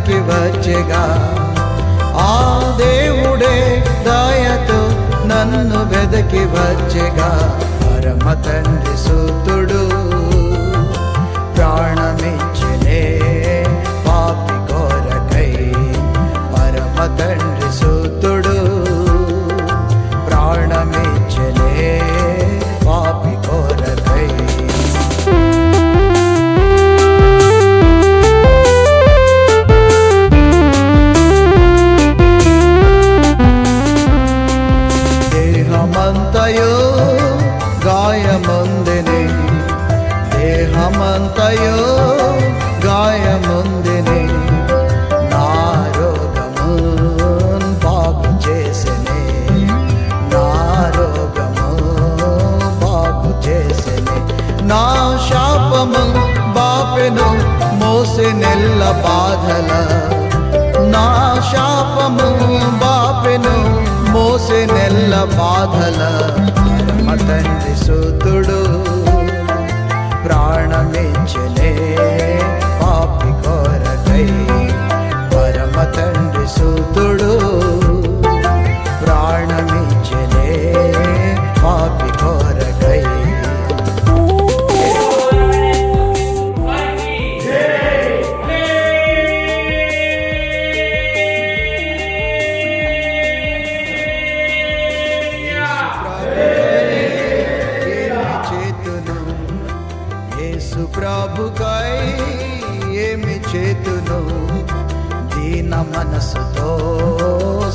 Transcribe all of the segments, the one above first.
వెదకి వచ్చెగా. ఆ దేవుడే దయతో నన్ను వెదకి వచ్చెగా. పరమ తండ్రి సూతుడు ప్రాణమిచ్చనే పాపి కొరకై. పరమ తండ్రి సూతుడు ప్రాణమిచ్చనే పాపి కొరకై. దేహమంతయో గాయముందిని, దేహమంతయో గాయముందిని. నా రోగము బాగు చేసెనే, నా రోగము బాగు చేసెనే. నా శాపము బాపెను మోసెనెల్ల బాధల. నా శాపము బాపెను మోసెనెల్ల బాధల. పరమ తండ్రి సూతుడు ప్రాణమిచ్చనే పాపి కొరకై. పరమ తండ్రి సూతుడు ప్రాణమిచ్చనే పాపి కొరకై. యేసు ప్రభుకై ఏమి చేతును, దీన మనసుతో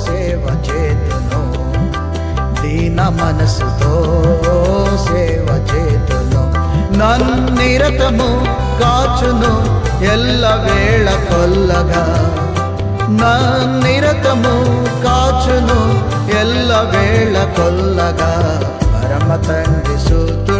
సేవ చేతును, దీన మనసుతో సేవ చేతును. నన్నిరతము కాచును ఎల్ల వేళ కొల్లగా. నన్నిరతము కాచును ఎల్ల వేళ కొల్లగా. పరమ తండ్రి సూతు